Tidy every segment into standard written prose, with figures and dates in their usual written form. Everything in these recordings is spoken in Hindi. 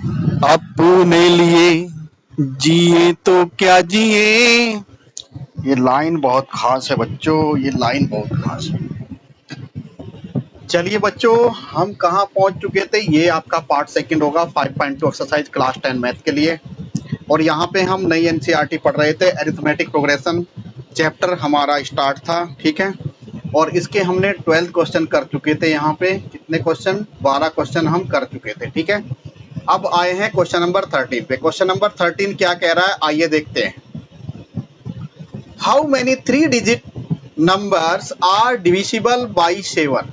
अपने लिए जिए तो क्या जिए। ये लाइन बहुत खास है बच्चों, ये लाइन बहुत खास है। चलिए बच्चों, हम कहाँ पहुंच चुके थे। ये आपका पार्ट सेकंड होगा 5.2 एक्सरसाइज क्लास 10 मैथ के लिए। और यहाँ पे हम नई एनसीईआरटी पढ़ रहे थे, अरिथमेटिक प्रोग्रेशन चैप्टर हमारा स्टार्ट था, ठीक है। और इसके हमने 12 क्वेश्चन कर चुके थे। यहाँ पे कितने क्वेश्चन, 12 क्वेश्चन हम कर चुके थे, ठीक है। अब आए हैं क्वेश्चन नंबर 13 पे। क्वेश्चन नंबर 13 क्या कह रहा है, आइए देखते हैं। How many 3 digit numbers are divisible by 7।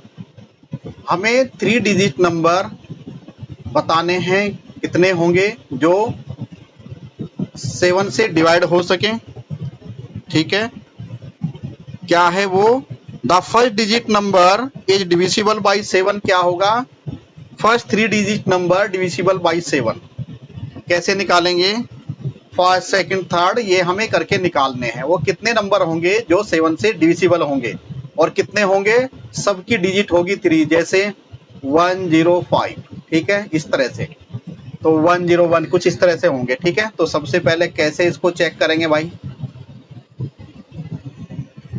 हमें 3 डिजिट नंबर बताने हैं, कितने होंगे जो 7 से डिवाइड हो सके, ठीक है। क्या है वो, the first digit number is divisible by 7। क्या होगा, first 3 digit number divisible by 7 कैसे निकालेंगे। फर्स्ट सेकंड थर्ड ये हमें करके निकालने हैं। वो कितने नंबर होंगे जो 7 से डिविजिबल होंगे, और कितने होंगे, सबकी डिजिट होगी 3, जैसे 105, ठीक है, इस तरह से। तो 101 कुछ इस तरह से होंगे, ठीक है। तो सबसे पहले कैसे इसको चेक करेंगे भाई,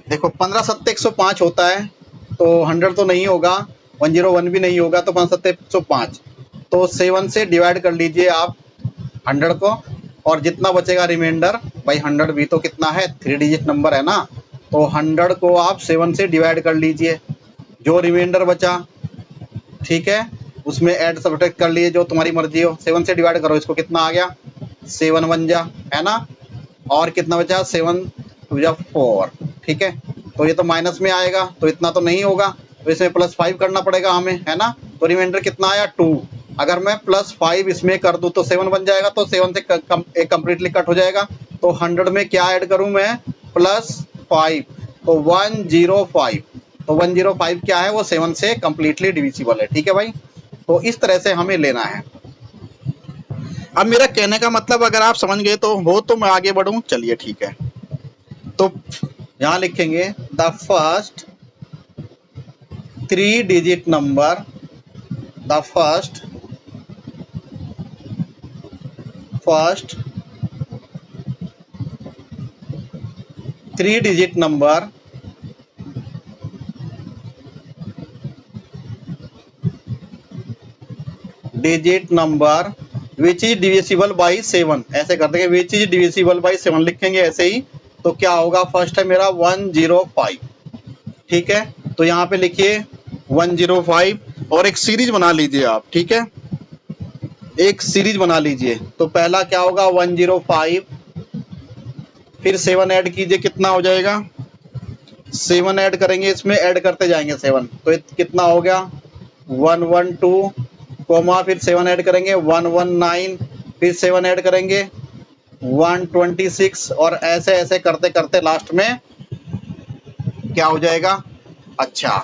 देखो 15 सत्ते 105 होता है, तो 100 तो नहीं होगा, 101 भी नहीं होगा, तो 15 सत्ते 105। तो 7 से डिवाइड कर लीजिए आप 100 को, और जितना बचेगा रिमाइंडर, भाई 100 भी तो कितना है, 3 डिजिट नंबर है ना। तो 100 को आप 7 से डिवाइड कर लीजिए, जो रिमाइंडर बचा, ठीक है, उसमें ऐड सब्ट्रैक्ट कर लिए, जो तुम्हारी मर्जी हो। 7 से डिवाइड करो इसको, कितना आ गया, 7 1 जा, है ना। और कितना बचा, 7 2 जा 4, ठीक है। तो ये तो माइनस में आएगा, तो इतना तो नहीं होगा, तो इसमें +5 करना पड़ेगा हमें, है ना। तो रिमाइंडर कितना आया, 2। अगर मैं +5 इसमें कर दूं तो 7 बन जाएगा, तो 7 से एक कम्प्लीटली कट हो जाएगा। तो 100 में क्या ऐड करूं मैं, +5, तो 105। तो 105 क्या है, वो 7 से कम्प्लीटली डिविजिबल है, ठीक है भाई। तो इस तरह से हमें लेना है। अब मेरा कहने का मतलब अगर आप समझ गए तो हो, तो मैं आगे बढ़ूं, चलिए ठीक है। तो यहां लिखेंगे the first 3 digit number, the first 3 digit number which is divisible by 7, ऐसे कर देंगे, विच इज डिविजिबल बाई 7 लिखेंगे ऐसे ही। तो क्या होगा, फर्स्ट है मेरा 105, ठीक है। तो यहाँ पे लिखिए 105, और एक सीरीज बना लीजिए आप, ठीक है, एक सीरीज बना लीजिए। तो पहला क्या होगा, 105, फिर 7 ऐड कीजिए, कितना हो जाएगा, 7 ऐड करेंगे, इसमें ऐड करते जाएंगे 7, तो कितना हो गया, 112, कोमा, फिर 7 ऐड करेंगे 119, फिर 7 ऐड करेंगे 126, और ऐसे ऐसे करते करते लास्ट में क्या हो जाएगा। अच्छा,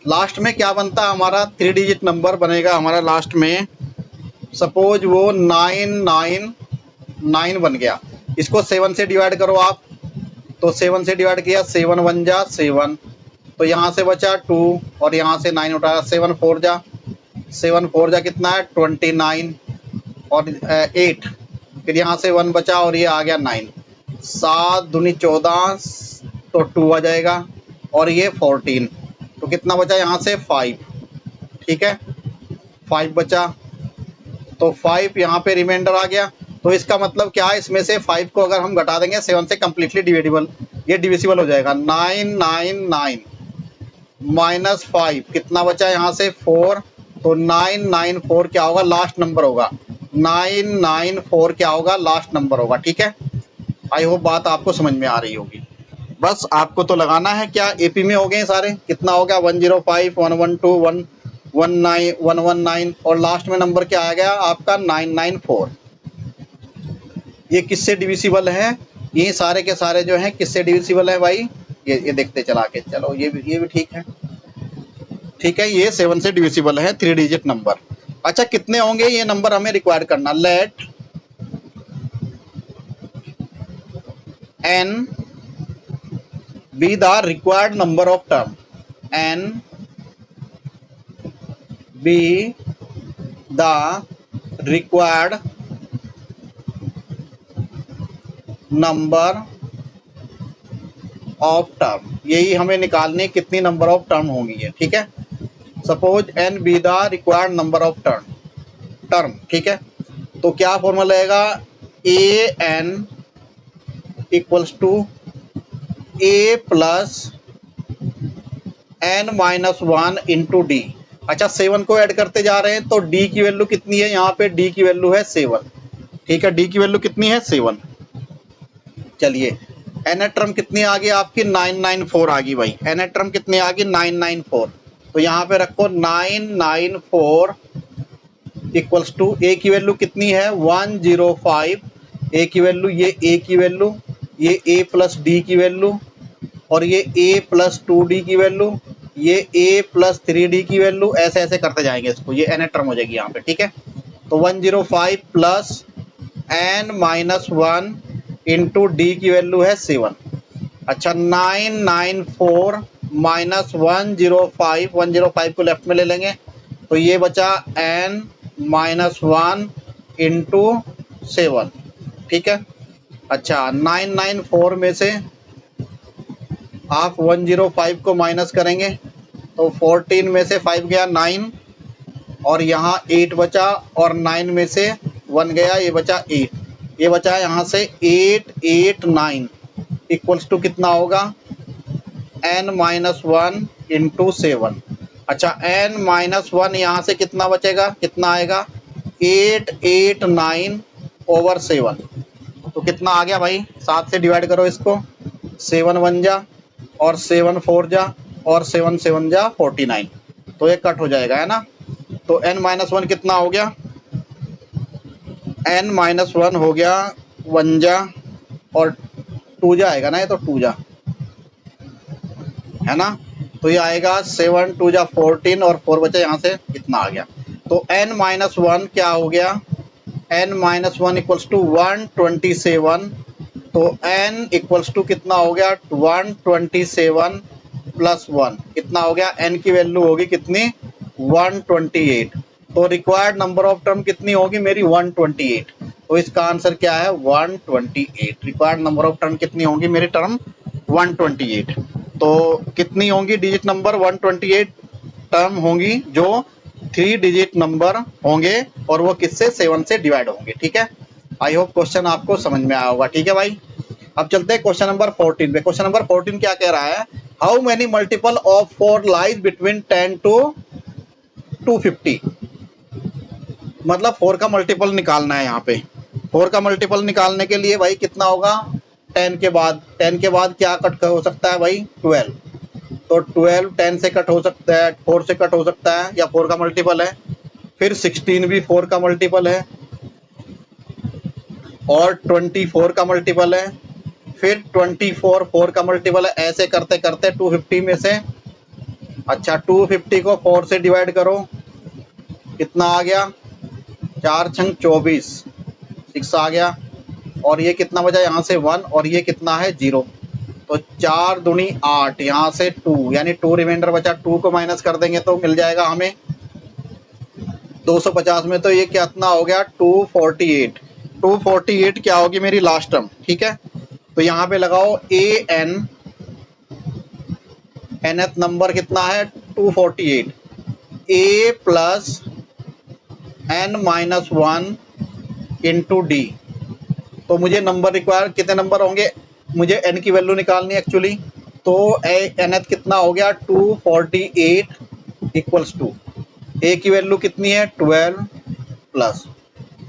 लास्ट में क्या बनता है हमारा, 3 डिजिट नंबर बनेगा हमारा लास्ट में। सपोज वो 999 बन गया, इसको 7 से डिवाइड करो आप। तो 7 से डिवाइड किया, 7 1 जा 7, तो यहाँ से बचा 2, और यहाँ से 9 उठाया, 7 4 जा कितना है, 29, और 8, फिर यहाँ से 1 बचा, और ये आ गया 9, 7 दूनी 14, तो 2 आ जाएगा, और ये 14, तो कितना बचा यहाँ से 5, ठीक है, 5 बचा, तो 5 यहाँ पे रिमाइंडर आ गया। तो इसका मतलब क्या है, इसमें से 5 को अगर हम घटा देंगे 7 से कम्प्लीटली डिविजिबल, ये डिविजिबल हो जाएगा। 999 -5 कितना बचा यहाँ से 4, तो 994 क्या होगा, लास्ट नंबर होगा, 994 क्या होगा, लास्ट नंबर होगा, ठीक है। आई होप बात आपको समझ में आ रही होगी। बस आपको तो लगाना है, क्या एपी में हो गए सारे, कितना हो गया, 105 112 119 और लास्ट में नंबर क्या आ गया आपका 994। ये किससे डिविजिबल है, ये सारे के सारे जो हैं किससे डिविजिबल है भाई, ये देखते चला के चलो, ये भी ठीक है, ठीक है, ये 7 से डिविजिबल है 3 डिजिट नंबर। अच्छा, कितने होंगे ये नंबर हमें रिक्वायर करना, late n be the required number of term, n be the required number of term, यही हमें निकालनी है कितनी नंबर ऑफ टर्म होंगी ये, ठीक है। Suppose n be the required number of term, ठीक है। तो क्या फॉर्मूला रहेगा, A N equals to A plus N minus one into D. अच्छा 7 को ऐड करते जा रहे हैं तो डी की वैल्यू कितनी है, यहाँ पे डी की वैल्यू है 7, ठीक है। डी की वैल्यू कितनी है 7। चलिए एन टर्म कितनी आ गई आपकी 994 आ गई भाई, एन टर्म कितनी आ गई 994। तो यहाँ पे रखो 994 इक्वल्स टू ए की वैल्यू कितनी है 105, ए की वैल्यू, ये ए की वैल्यू, ये ए प्लस डी की वैल्यू, और ये ए प्लस 2d की वैल्यू, ये ए प्लस 3d की वैल्यू, ऐसे ऐसे करते जाएंगे इसको, ये एन टर्म हो जाएगी यहाँ पे, ठीक है। तो 105 plus N minus 1 into d की वैल्यू है 7। अच्छा 994 माइनस 105, 105 को लेफ्ट में ले लेंगे तो ये बचा एन माइनस 1 इंटू 7, ठीक है। अच्छा 994 में से आप 105 को माइनस करेंगे तो 14 में से 5 गया 9, और यहाँ 8 बचा, और 9 में से 1 गया, ये बचा 8, ये बचा यहाँ से 889 इक्वल्स टू कितना होगा n माइनस 1 इंटू 7। अच्छा n माइनस 1 यहाँ से कितना बचेगा, कितना आएगा 889 ओवर 7। तो कितना आ गया भाई, 7 से डिवाइड करो इसको, 7 1 जा और 7 4 जा और 7 7 जा 49, तो ये कट हो जाएगा, है ना। तो n माइनस 1 कितना हो गया, n माइनस 1 हो गया 1 जा और 2 जा आएगा ना, ये तो 2 जा है ना। तो ये आएगा 7 2 जा 14 और 4 बचा, यहाँ से कितना आ गया। तो n माइनस 1 क्या हो गया, n माइनस 1 इक्वल्स टू 127। तो n इक्वल्स टू कितना हो गया 127 प्लस 1, कितना हो गया, n की वैल्यू होगी कितनी 128। तो रिक्वायर्ड नंबर ऑफ टर्म कितनी होगी मेरी 128। तो इसका आंसर क्या है 128। रिक्वायर्ड नंबर ऑफ टर्म कितनी होंगी मेरी टर्म 128। तो कितनी होंगी डिजिट नंबर 128 टर्म होंगी जो 3 डिजिट नंबर होंगे, और वो किससे 7 से डिवाइड होंगे, ठीक है। आई होप क्वेश्चन आपको समझ में आया होगा, ठीक है भाई। अब चलते हैं क्वेश्चन नंबर 14 पे। क्वेश्चन नंबर 14 क्या कह रहा है, how many multiple of 4 lies between 10 to 250। मतलब 4 का मल्टीपल निकालना है। यहाँ पे 4 का मल्टीपल निकालने के लिए भाई कितना होगा 10 के बाद, 10 के बाद क्या कट हो सकता है भाई 12। तो 12 10 से कट हो सकता है, 4 से कट हो सकता है, या 4 का मल्टीपल है। फिर 16 भी 4 का मल्टीपल है, और 24 का मल्टीपल है, फिर 24 4 का मल्टीपल है। ऐसे करते करते 250 में से, अच्छा 250 को 4 से डिवाइड करो, कितना आ गया 4 छंग 24, 6 आ गया, और ये कितना बचा यहाँ से 1, और ये कितना है 0। तो 4 दूनी 8, यहाँ से 2, यानी 2 रिमाइंडर बचा, 2 को माइनस कर देंगे तो मिल जाएगा हमें 250 में। तो ये कितना हो गया 248। 248 क्या होगी मेरी लास्ट टर्म, ठीक है। तो यहाँ पे लगाओ ए एन, nth नंबर कितना है 248, A plus N minus 1 into D. तो मुझे नंबर रिक्वायर कितने नंबर होंगे, मुझे n की वैल्यू निकालनी है एक्चुअली। तो nth कितना हो गया 248 इक्वल्स टू a की वैल्यू कितनी है 12 plus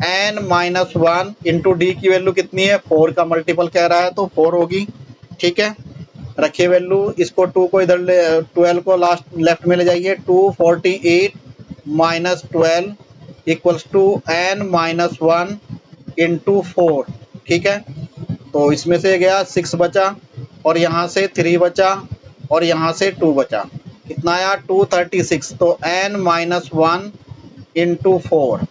n minus 1 into d की वैल्यू कितनी है 4 का मल्टीपल कह रहा है तो 4 होगी, ठीक है। रखिए वैल्यू, इसको 2 को इधर 12 को लास्ट लेफ्ट में ले जाइए। 248 minus 12 equals to n minus 1 into 4, ठीक है। तो इसमें से गया 6 बचा, और यहाँ से 3 बचा, और यहाँ से 2 बचा, कितना आया 236। तो n माइनस 1 इंटू 4,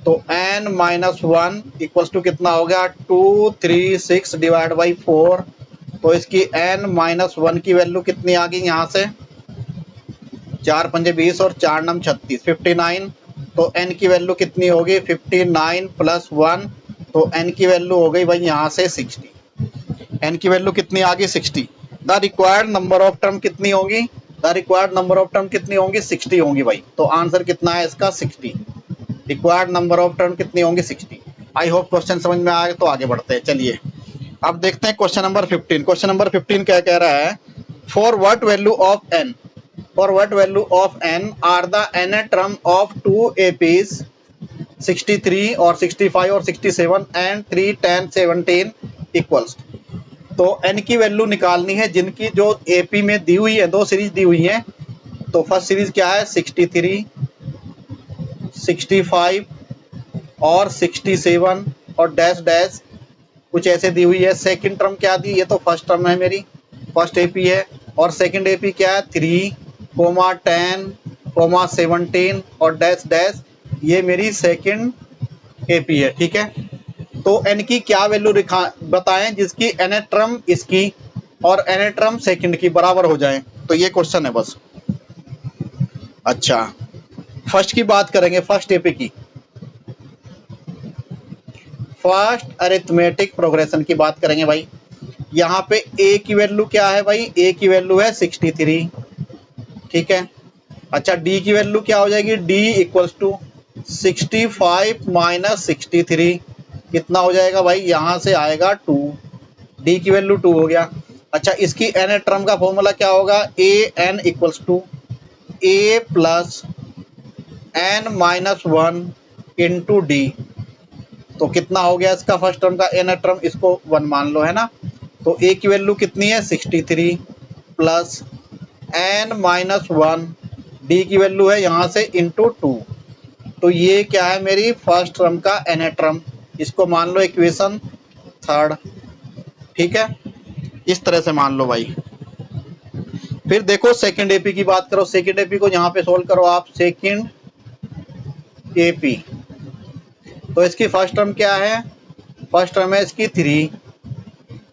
तो n माइनस 1 इक्वल्स टू कितना हो गया 236 डिवाइड बाई 4। तो इसकी n माइनस 1 की वैल्यू कितनी आ गई यहाँ से 4 पंजे 20 और 4 नम 36, 59। तो n की वैल्यू कितनी होगी 59 प्लस 1, तो n की वैल्यू हो गई भाई यहाँ से 60। n की वैल्यू कितनी आ गई 60। The required number of term कितनी होगी, the required number of term कितनी होंगी 60 होंगी भाई। तो आंसर कितना है इसका 60। रिक्वायर्ड नंबर ऑफ टर्म कितनी होंगी 60। आई होप क्वेश्चन समझ में आए, तो आगे बढ़ते हैं। चलिए अब देखते हैं क्वेश्चन नंबर 15। क्वेश्चन नंबर 15 क्या कह रहा है, for what value of n, for what value of n are the n term of 2 APs 63 और 65 और 67 एंड 3, 10, 17 इक्वल्स। तो n की वैल्यू निकालनी है जिनकी जो AP में दी हुई है, दो सीरीज दी हुई है। तो फर्स्ट सीरीज क्या है 63, 65 और 67 और डैश डैश कुछ ऐसे दी हुई है। सेकंड टर्म क्या दी, ये तो फर्स्ट टर्म है मेरी, फर्स्ट AP है। और सेकंड AP क्या है 3, 10, 17 और डैश डैश, ये मेरी सेकंड AP है। ठीक है, तो n की क्या वैल्यू बताएं जिसकी n टर्म इसकी और n टर्म सेकंड की बराबर हो जाए। तो ये क्वेश्चन है बस। अच्छा, फर्स्ट की बात करेंगे, फर्स्ट AP की, फर्स्ट अरिथमेटिक प्रोग्रेशन की बात करेंगे भाई। यहाँ पे a की वैल्यू क्या है भाई, a की वैल्यू है 63। ठीक है, अच्छा d की वैल्यू क्या हो जाएगी, d इक्वल्स टू 65 माइनस 63, कितना हो जाएगा भाई, यहाँ से आएगा 2, d की वैल्यू 2 हो गया। अच्छा, इसकी n टर्म का फॉर्मूला क्या होगा, a n equals to a plus n minus 1 into D. तो कितना हो गया इसका फर्स्ट टर्म का n टर्म, इसको 1 मान लो, है ना। तो a की वैल्यू कितनी है 63 प्लस n माइनस 1, d की वैल्यू है यहाँ से इंटू 2। तो ये क्या है मेरी फर्स्ट टर्म का n टर्म, इसको मान लो इक्वेशन थर्ड। ठीक है, इस तरह से मान लो भाई। फिर देखो सेकंड AP की बात करो, सेकंड AP को यहाँ पे सोल्व करो आप, सेकंड AP। तो इसकी फर्स्ट टर्म क्या है, फर्स्ट टर्म है इसकी 3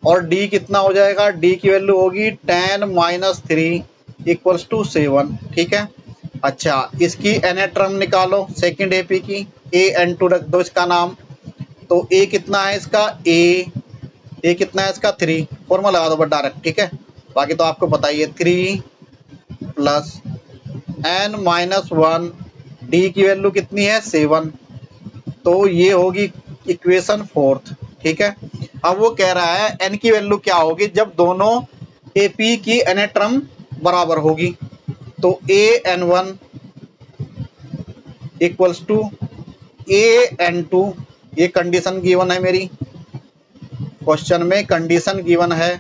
और d कितना हो जाएगा, d की वैल्यू होगी 10 माइनस 3 इक्वल्स टू 7। ठीक है, अच्छा इसकी n टर्म निकालो सेकंड AP की, an2 रख दो इसका नाम। तो a कितना है इसका, a कितना है इसका 3, फॉर्मूला लगा दो बट डायरेक्ट। ठीक है, बाकी तो आपको पता ही है, 3 प्लस n माइनस 1, d की वैल्यू कितनी है 7। तो ये होगी इक्वेशन फोर्थ। ठीक है, अब वो कह रहा है n की वैल्यू क्या होगी जब दोनों AP की n टर्म बराबर होगी। तो an1 इक्वल्स टू an2, ये कंडीशन गिवन है मेरी, क्वेश्चन में कंडीशन गिवन है।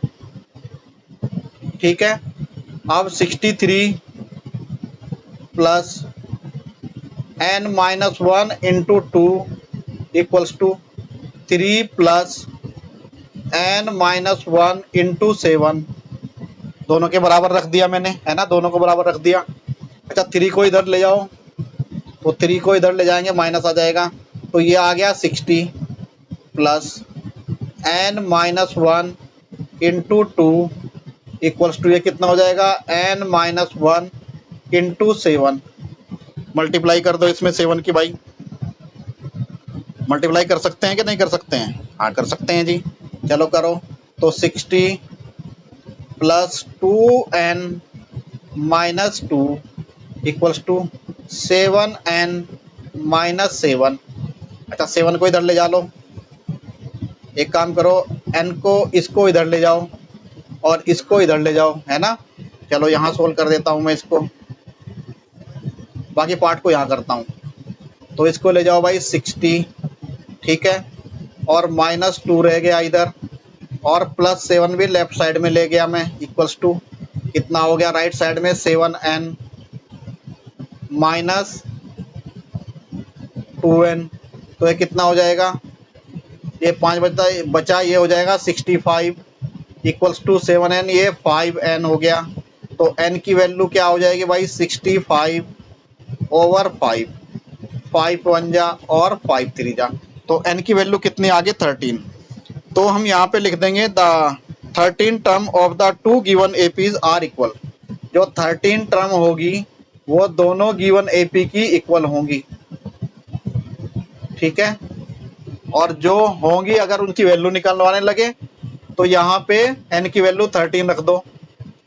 ठीक है, अब 63 plus n minus 1 into 2 equals to 3 plus n minus 1 into 7, दोनों के बराबर रख दिया मैंने, है ना, दोनों को बराबर रख दिया। अच्छा 3 को इधर ले जाओ, तो 3 को इधर ले जाएंगे माइनस आ जाएगा। तो ये आ गया 60 plus n minus 1 into 2 equals to, ये कितना हो जाएगा n माइनस 1 इंटू 7। मल्टीप्लाई कर दो इसमें 7 की भाई, मल्टीप्लाई कर सकते हैं कि नहीं कर सकते हैं, हाँ कर सकते हैं जी, चलो करो। तो 60 plus 2n minus 2 equals to 7n minus 7। अच्छा 7 को इधर ले जा लो, एक काम करो n को इसको इधर ले जाओ और इसको इधर ले जाओ, है ना। चलो यहाँ सोल्व कर देता हूँ मैं इसको, बाकी पार्ट को यहाँ करता हूँ। तो इसको ले जाओ भाई 60, ठीक है, और माइनस 2 रह गया इधर, और प्लस 7 भी लेफ्ट साइड में ले गया मैं, इक्वल्स टू कितना हो गया राइट साइड में 7n माइनस 2n। तो ये कितना हो जाएगा, ये 5 बचा, ये हो जाएगा 65 इक्वल्स टू 7n, ये 5n हो गया। तो n की वैल्यू क्या हो जाएगी भाई 65 ओवर 5, 5 1 जा और 5 3 जा। तो n की वैल्यू कितनी आ गई 13। तो हम यहाँ पे लिख देंगे the 13 term of the two given APs are equal. जो 13 टर्म होगी वो दोनों गिवन एपी की इक्वल होंगी। ठीक है। और जो होंगी अगर उनकी वैल्यू निकलवाने लगे तो यहाँ पे n की वैल्यू 13 रख दो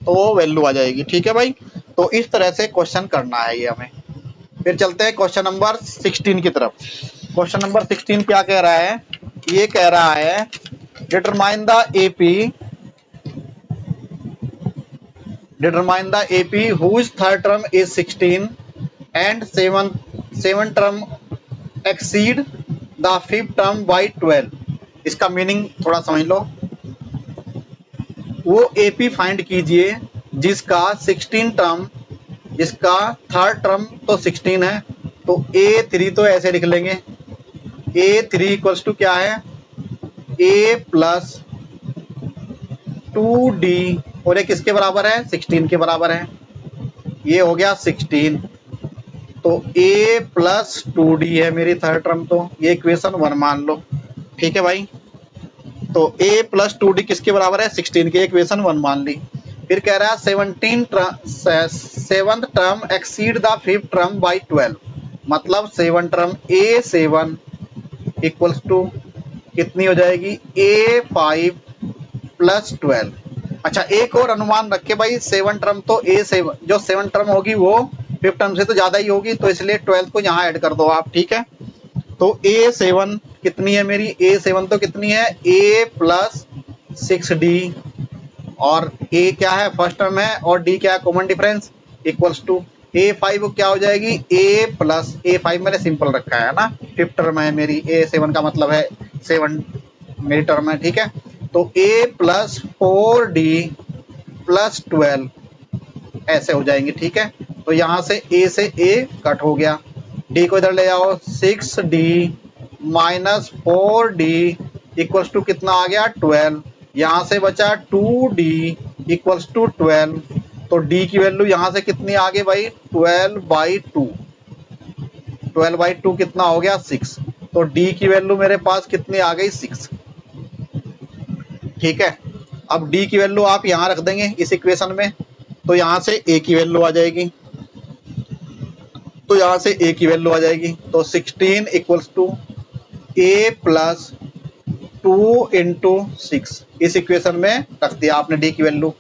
तो वो वैल्यू आ जाएगी। ठीक है भाई, तो इस तरह से क्वेश्चन करना है ये हमें। फिर चलते हैं क्वेश्चन नंबर 16 की तरफ। क्वेश्चन नंबर 16 क्या कह रहा है? ये कह रहा है determine the AP whose third term is 16 and seven term exceed the fifth term by 12। इसका मीनिंग थोड़ा समझ लो। वो AP फाइंड कीजिए जिसका 16 टर्म, जिसका थर्ड टर्म तो 16 है, तो A3 तो ऐसे लिख लेंगे, A3 इक्वल्स टू क्या है? A प्लस 2D, और ये किसके बराबर है? 16 के बराबर है। ये हो गया 16, तो A प्लस 2D है मेरी थर्ड टर्म, तो ये इक्वेशन 1 मान लो। ठीक है भाई, तो A प्लस 2D किसके बराबर है? 16 के, इक्वेशन 1 मान ली। फिर कह रहा है seventh term exceed the fifth term by 12, मतलब 7 टर्म A7 इक्वल्स टू कितनी हो जाएगी? A5 plus 12। अच्छा, एक और अनुमान रखे भाई, 7 टर्म तो A7, जो 7 टर्म होगी वो 5 टर्म से तो ज्यादा ही होगी, तो इसलिए 12 को यहाँ ऐड कर दो आप। ठीक है, तो A7 कितनी है मेरी? A7 तो कितनी है? A प्लस 6D, और A क्या है? फर्स्ट टर्म है, और D क्या है? Common difference, equals to A5 क्या हो जाएगी? A प्लस, A5 मैंने सिंपल रखा है ना, फिफ्थ टर्म है मेरी, A7 का मतलब है 7 मेरी टर्म है। ठीक है, तो A प्लस 4D प्लस 12 ऐसे हो जाएंगे। ठीक है, तो यहाँ से A से A कट हो गया, D को इधर ले जाओ, 6D minus 4D equals to कितना आ गया? 12। यहाँ से बचा 2D इक्वल्स टू 12, तो D की वैल्यू यहाँ से कितनी आ गई भाई? 12/2। 12/2 कितना हो गया? 6। तो D की वैल्यू मेरे पास कितनी आ गई? 6। ठीक है, अब D की वैल्यू आप यहाँ रख देंगे इस इक्वेशन में, तो यहाँ से A की वैल्यू आ जाएगी, तो यहाँ से A की वैल्यू आ जाएगी, तो 16 equals to A plus 2 into 6, इस इक्वेशन में रख दिया आपने D की वैल्यू।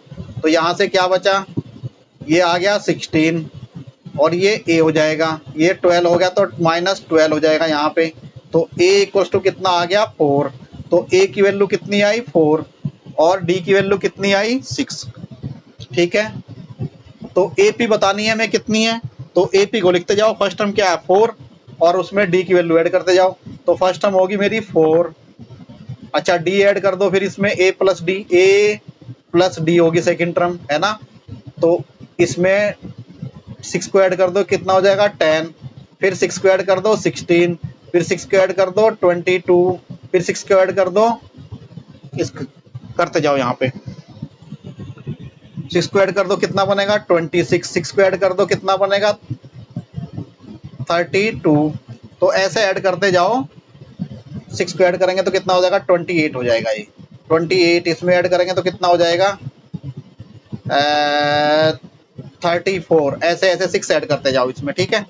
तो यहाँ से क्या बचा? ये आ गया 16, और ये A हो जाएगा, ये 12 हो गया, तो माइनस 12 हो जाएगा यहाँ पे, तो A इक्वल्स टू कितना आ गया? 4। तो A की वैल्यू कितनी आई? 4, और D की वैल्यू कितनी आई? 6। ठीक है, तो AP बतानी है हमें कितनी है, तो AP को लिखते जाओ, फर्स्ट टर्म क्या है? 4, और उसमें D की वैल्यू ऐड करते जाओ, तो फर्स्ट टर्म होगी मेरी 4। अच्छा, D ऐड कर दो फिर इसमें, A प्लस D होगी सेकेंड टर्म, है ना, तो इसमें 6 को ऐड कर दो, कितना हो जाएगा? 10, फिर 6 को ऐड कर दो 16, फिर 6 को ऐड कर दो 22, फिर 6 को ऐड कर दो, इस करते जाओ यहाँ पे, 6 को ऐड कर दो कितना बनेगा? 26, 6 को ऐड कर दो कितना बनेगा? 32, तो ऐसे ऐड करते जाओ, 6 को ऐड करेंगे तो कितना हो जाएगा? 28 हो जाएगा। ये 28 इसमें ऐड करेंगे तो कितना हो जाएगा? 34, ऐसे ऐसे 6 ऐड करते जाओ इसमें। ठीक है,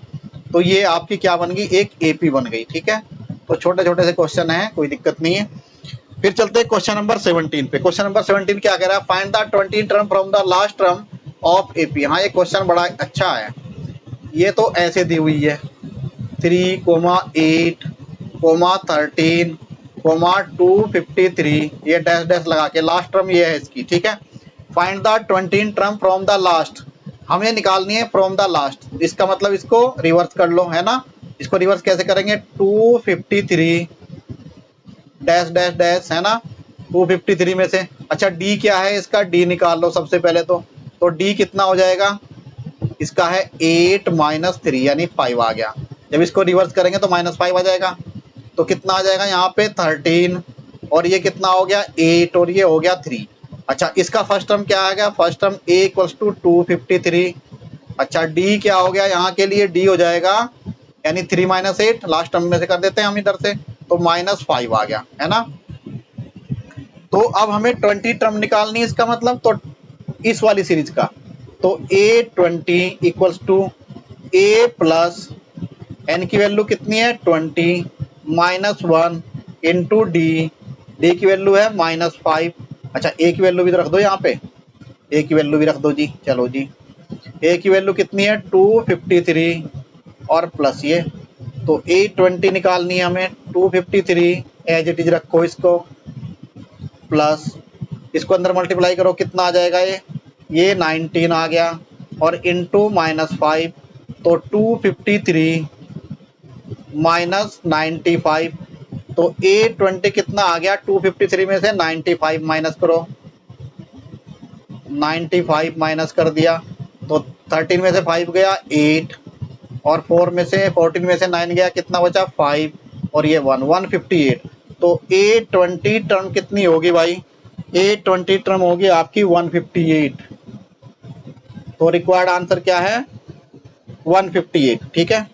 तो ये आपकी क्या बन गई? एक AP बन गई। ठीक है, तो छोटे छोटे से क्वेश्चन है, कोई दिक्कत नहीं है। फिर चलते हैं क्वेश्चन नंबर 17 पे। क्वेश्चन नंबर 17 क्या कह रहा है? Find the 20 term from the last term of AP। हाँ, ये क्वेश्चन बड़ा अच्छा है। ये तो ऐसे दी हुई है 3, 8, 13, 253, ये डैश डैश लगा के लास्ट टर्म ये है इसकी। ठीक है, find the 20 term from the last, हमें निकालनी है फ्रॉम द लास्ट। इसका मतलब इसको रिवर्स कर लो, है ना। इसको रिवर्स कैसे करेंगे? 253 डैश डैश डैश, है ना, 253 में से। अच्छा, D क्या है इसका? D निकाल लो सबसे पहले तो D कितना हो जाएगा इसका? है 8 माइनस 3 यानी 5 आ गया। जब इसको रिवर्स करेंगे तो -5 आ जाएगा, तो कितना आ जाएगा यहाँ पे? 13, और ये कितना हो गया? 8, और ये हो गया 3। अच्छा, इसका फर्स्ट टर्म क्या आ गया? First term A equals to 253। अच्छा, D क्या हो गया यहाँ के लिए? D हो जाएगा यानी 3 माइनस 8, लास्ट टर्म में से कर देते हैं हम इधर से, तो -5 आ गया, है ना। तो अब हमें 20 टर्म निकालनी है, इसका मतलब तो इस वाली सीरीज का, तो A20 equals to A plus N की वैल्यू कितनी है? 20 -1 इंटू डी, डी की वैल्यू है -5। अच्छा ए की वैल्यू भी तो रख दो यहाँ पे, ए की वैल्यू भी रख दो जी। चलो जी, ए की वैल्यू कितनी है 253 और प्लस ये, तो 820 निकालनी है हमें। 253 एज इट इज रखो इसको, प्लस इसको अंदर मल्टीप्लाई करो, कितना आ जाएगा ये 19 आ गया, और इंटू -5, तो 253 -95, तो 820 कितना आ गया, 253 में से 95 माइनस करो, 95 माइनस कर दिया, तो 13 में से 5 गया 8, और 14 में से 9 गया, कितना बचा 5, और ये 158। तो 820 टर्म कितनी होगी भाई, 820 टर्म होगी आपकी 158। तो रिक्वायर्ड आंसर क्या है 158, ठीक है।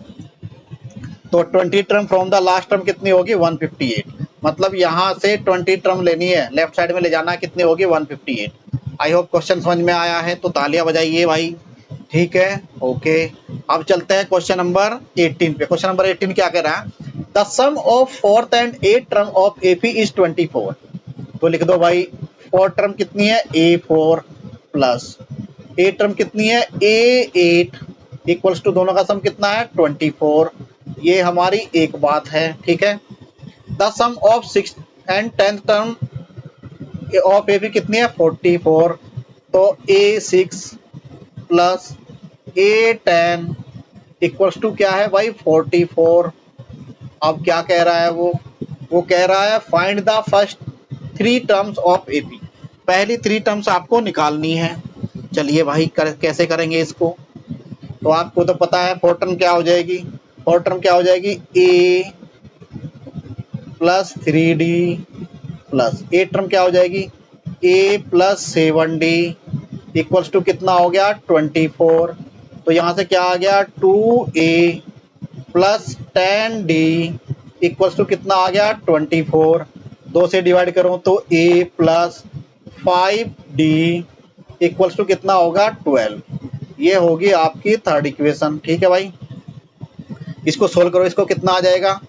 तो 20 term from the last term कितनी होगी 158, मतलब यहाँ से 20 टर्म लेनी है, लेफ्ट साइड में ले जाना है, कितनी होगी 158। आई होप क्वेश्चन समझ में आया है, तो तालियां बजाइए भाई, ठीक है, ओके। अब चलते हैं क्वेश्चन नंबर 18 पे। क्वेश्चन नंबर 18 क्या कह रहा है, the sum of 4th and 8th term of AP is 24। तो लिख दो भाई, 4 टर्म कितनी है A4 प्लस 8 टर्म कितनी है A8 इक्वल्स टू दोनों का सम कितना है 24। ये हमारी एक बात है, ठीक है। The sum of 6th and 10th term of A भी कितनी है 44, तो A6 plus A10 equals to क्या है भाई 44। अब क्या कह रहा है वो कह रहा है find the first 3 terms of AP, पहली 3 टर्म्स आपको निकालनी है। चलिए भाई कैसे करेंगे इसको, तो आपको तो पता है 4 टर्म क्या हो जाएगी, 4 टर्म क्या हो जाएगी A plus 3D plus 8 term क्या हो जाएगी A plus 7D equals to कितना हो गया 24। तो यहाँ से क्या आ गया 2A plus 10D equals to कितना आ गया 24। 2 से डिवाइड करो तो A plus 5D equals to कितना होगा 12। ये होगी आपकी थर्ड इक्वेशन, ठीक है भाई। इसको सोल्व करो, इसको कितना आ जाएगा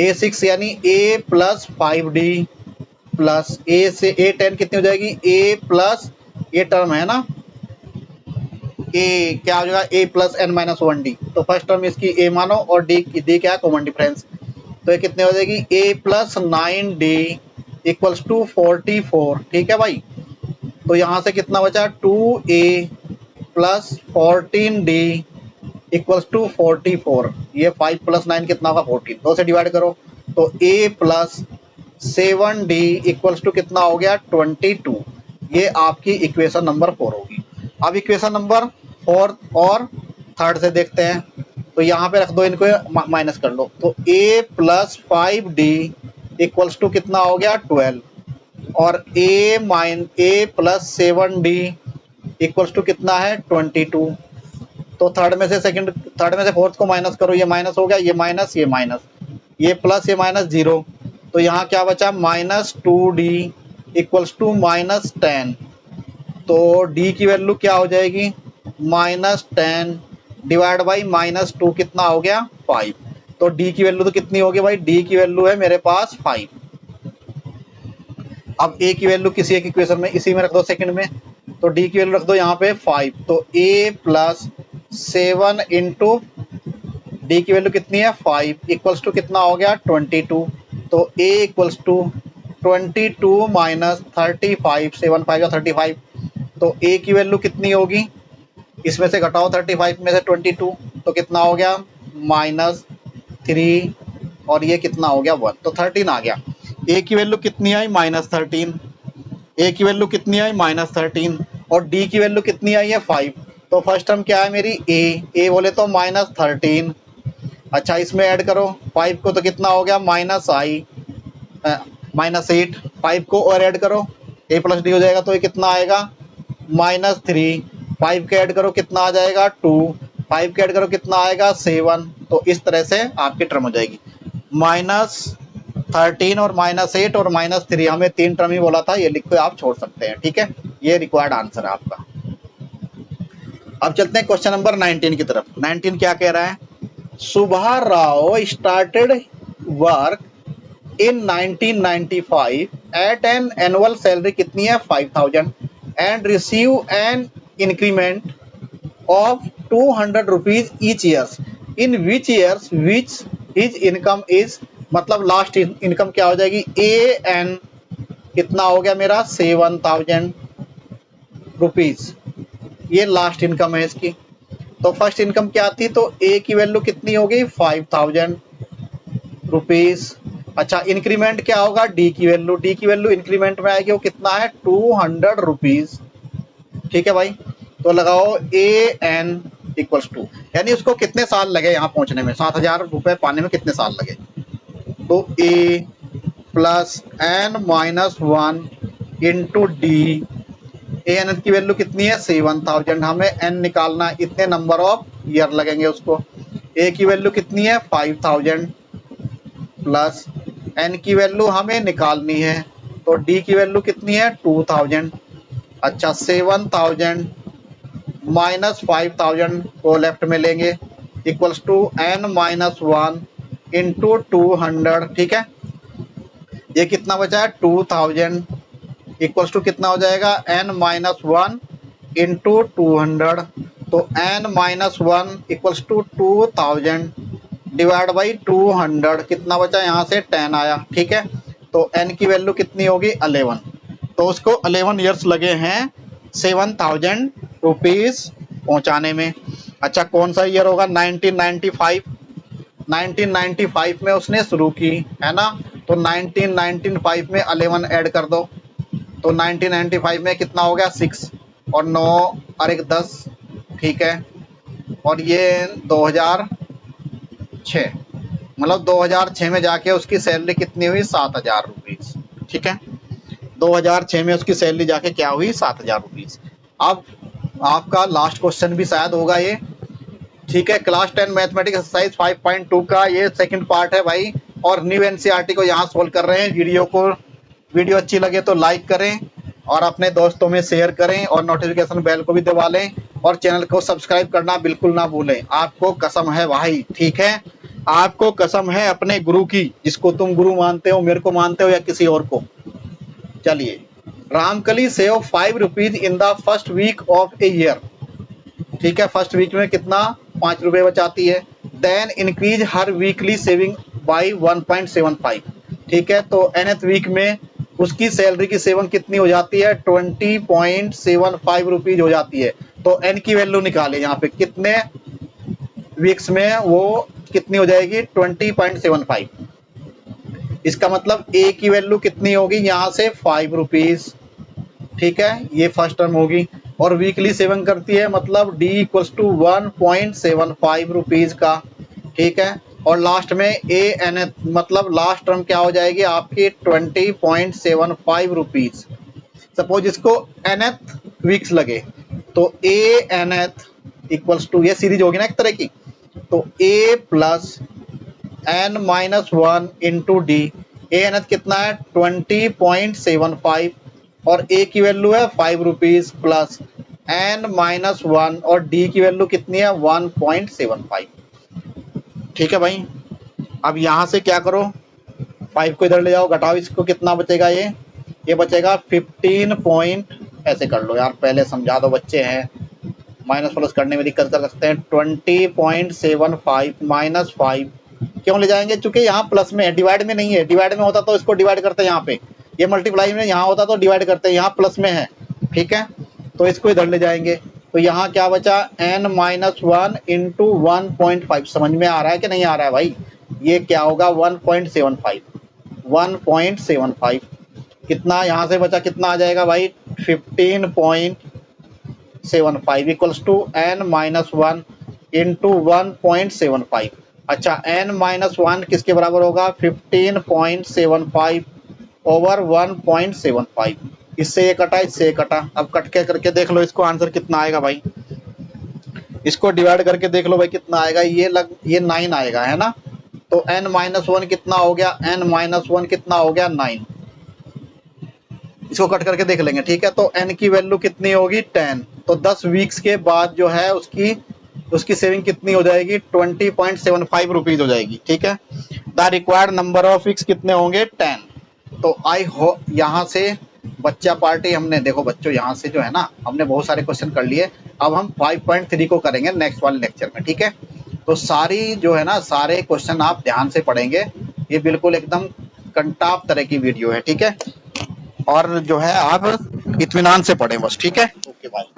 A6 यानी A plus 5D plus A से A10 कितनी हो जाएगी A प्लस ये टर्म है ना A क्या हो जाएगा A प्लस n-1D। तो फर्स्ट टर्म इसकी A मानो और D क्या है कॉमन डिफरेंस, तो ये कितने हो जाएगी A plus 9D equals to 44, ठीक है भाई। तो यहाँ से कितना बचा 2A plus 14D equals to 44। ये 5 प्लस 9 कितना होगा 14, 2 से डिवाइड करो तो A plus 7D equals to कितना हो गया 22। ये आपकी इक्वेशन नंबर 4 होगी। अब इक्वेशन नंबर 4 और 3rd से देखते हैं, तो यहाँ पे रख दो, इनको माइनस कर लो, तो A plus 5D equals to कितना हो गया 12, और A plus 7D equals to कितना है 22। तो थर्ड में से फोर्थ को माइनस करो, ये माइनस हो गया, ये माइनस, ये माइनस, ये प्लस, ये माइनस 0। तो यहाँ क्या बचा -2D इक्वल्स टू -10। तो D की वैल्यू क्या हो जाएगी -10 डिवाइड बाई -2 कितना हो गया 5। तो D की वैल्यू तो कितनी होगी भाई, D की वैल्यू है मेरे पास 5। अब A की वैल्यू किसी एक इक्वेशन में इसी में रख दो सेकंड में, तो D की वैल्यू रख दो यहाँ पे 5। तो A प्लस 7 इंटू D की वैल्यू कितनी है 5 इक्वल्स टू कितना हो गया 22। तो A इक्वल्स टू 22 माइनस 35, 7 5 या 35। तो A की वैल्यू कितनी होगी, इसमें से घटाओ 35 में से 22, तो कितना हो गया -3, और ये कितना हो गया 1, तो 13 आ गया। A की वैल्यू कितनी आई -13, A की वैल्यू कितनी आई -13, और D की वैल्यू कितनी आई है 5। तो फर्स्ट टर्म क्या है मेरी A बोले तो -13। अच्छा इसमें ऐड करो 5 को, तो कितना हो गया -8। 5 को और ऐड करो A प्लस D हो जाएगा, तो ये कितना आएगा -3। 5 के ऐड करो कितना आ जाएगा 2, 5 के ऐड करो कितना आएगा 7। तो इस तरह से आपकी टर्म हो जाएगी -13 और -8 और -3। हमें 3 टर्म ही बोला था, ये लिख के आप छोड़ सकते हैं, ठीक है। ये रिक्वायर्ड आंसर है आपका। अब चलते हैं क्वेश्चन नंबर 19 की तरफ। 19 क्या कह रहा है, Subharao started work in 1995 at an annual salary कितनी है 5000 and receive an increment of 200 rupees each years in which years which his income is, मतलब लास्ट इनकम क्या हो जाएगी ए एन कितना हो गया मेरा 7000 रुपीज, ये लास्ट इनकम है इसकी। तो फर्स्ट इनकम क्या थी, तो ए की वैल्यू कितनी होगी 5000 रुपीज। अच्छा इंक्रीमेंट क्या होगा डी की वैल्यू इंक्रीमेंट में आएगी वो कितना है 200 रुपीज। ठीक है भाई, तो लगाओ ए एन इक्वल्स टू, यानी उसको कितने साल लगे यहाँ पहुंचने में, 7000 रुपए पाने में कितने साल लगे। तो a plus N minus 1 into d, a n की वैल्यू कितनी है 7000, हमें एन निकालना है, इतने नंबर ऑफ ईयर लगेंगे उसको। ए की वैल्यू कितनी है 5000 प्लस एन की वैल्यू हमें निकालनी है, तो डी की वैल्यू कितनी है 2000। अच्छा 7000 माइनस 5000 को लेफ्ट में लेंगे equals to n minus 1 into 200। ठीक है, ये कितना बचा है 2000 इक्वल्स टू कितना हो जाएगा एन माइनस 1 इंटू 200, तो n minus 1 equals to 2000 divide by 200, कितना बचा यहाँ से 10 आया। ठीक है, तो एन की वैल्यू कितनी होगी 11, तो उसको 11 ईयर्स लगे हैं 7000 रुपीज पहुंचाने में। अच्छा कौन सा ईयर होगा 1995, 1995 में उसने शुरू की है ना, तो 1995 में 11 ऐड कर दो, तो 1995 में कितना हो गया 6 और 9 और 1 10। ठीक है, और ये 2006, मतलब 2006 में जाके उसकी सैलरी कितनी हुई 7000 रुपीज। ठीक है, 2006 में उसकी सैलरी जाके क्या हुई 7000 रुपीज। अब आपका लास्ट क्वेश्चन भी शायद होगा ये। ठीक है, क्लास 10 मैथमेटिक्स एक्सरसाइज 5.2 का ये सेकंड पार्ट है भाई, और न्यू एनसीईआरटी को यहाँ सोल्व कर रहे हैं। वीडियो अच्छी लगे तो लाइक करें और अपने दोस्तों में शेयर करें और नोटिफिकेशन बेल को भी दबा लें और चैनल को सब्सक्राइब करना बिल्कुल ना भूलें। आपको कसम है भाई, ठीक है, आपको कसम है अपने गुरु की, जिसको तुम गुरु मानते हो, मेरे को मानते हो या किसी और को। चलिए, Ramkali save 5 rupees in the first week of a year. ठीक है, फर्स्ट वीक में कितना 5 रुपए बचाती है। देन इंक्रीज हर वीकली सेविंग बाई 1.75। ठीक है, तो nth वीक में उसकी सैलरी की सेविंग कितनी हो जाती है 20.75 रुपीज हो जाती है। तो n की वैल्यू निकाले, यहाँ पे कितने वीक्स में वो कितनी हो जाएगी 20.75। इसका मतलब a की वैल्यू कितनी होगी यहाँ से 5 रुपीज। ठीक है, ये फर्स्ट टर्म होगी, और वीकली सेविंग करती है मतलब d इक्वल्स टू 1.75 रुपीज का। ठीक है, और लास्ट में ए एन मतलब लास्ट टर्म क्या हो जाएगी आपकी 20.75 रुपीज। सपोज इसको nth वीक्स लगे, तो ए nth इक्वल्स टू, ये सीरीज होगी ना एक तरह की, तो a plus N minus 1 into d. A nth कितना है 20.75 और a की वैल्यू है 5 रुपीज प्लस एन माइनस 1 और d की वैल्यू कितनी है 1.75। ठीक है भाई, अब यहाँ से क्या करो 5 को इधर ले जाओ, घटाओ इसको, कितना बचेगा ये बचेगा 15 पॉइंट, ऐसे कर लो यार, पहले समझा दो, बच्चे हैं, माइनस प्लस करने में दिक्कत कर सकते हैं। 20.75 माइनस 5 क्यों ले जाएंगे, चूंकि यहाँ प्लस में है, डिवाइड में नहीं है। डिवाइड में होता तो इसको डिवाइड करते यहाँ पे, ये मल्टीप्लाई में यहाँ होता तो डिवाइड करते, यहाँ प्लस में है। ठीक है, तो इसको इधर ले जाएंगे, तो यहाँ क्या बचा n माइनस 1 इंटू 1.5। समझ में आ रहा है कि नहीं आ रहा है भाई, ये क्या होगा 1.75 कितना यहाँ से बचा, कितना आ जाएगा भाई 15.75 equals to n minus 1 into 1.75। अच्छा n माइनस 1 किसके बराबर होगा 15.75 ओवर 1.75। इससे ये कटा, इससे ये कटा, अब कट के करके देख लो इसको आंसर कितना आएगा भाई, इसको डिवाइड करके देख लो भाई कितना आएगा, ये 9 आएगा है ना। तो n माइनस 1 कितना हो गया, n माइनस 1 कितना हो गया 9, इसको कट करके देख लेंगे। ठीक है, तो n की वैल्यू कितनी होगी 10, तो 10 वीक्स के बाद जो है उसकी उसकी सेविंग कितनी हो जाएगी 20.75 रुपीज हो जाएगी। ठीक है, the required number of weeks कितने होंगे 10। तो आई हो यहाँ से बच्चा पार्टी हमने देखो बच्चों यहाँ से जो है ना हमने बहुत सारे क्वेश्चन कर लिए। अब हम 5.3 को करेंगे नेक्स्ट वाले लेक्चर में। ठीक है, तो सारी जो है ना सारे क्वेश्चन आप ध्यान से पढ़ेंगे, ये बिल्कुल एकदम कंटाप तरह की वीडियो है। ठीक है, और जो है आप इत्मीनान से पढ़ें बस। ठीक है, ओके बाय।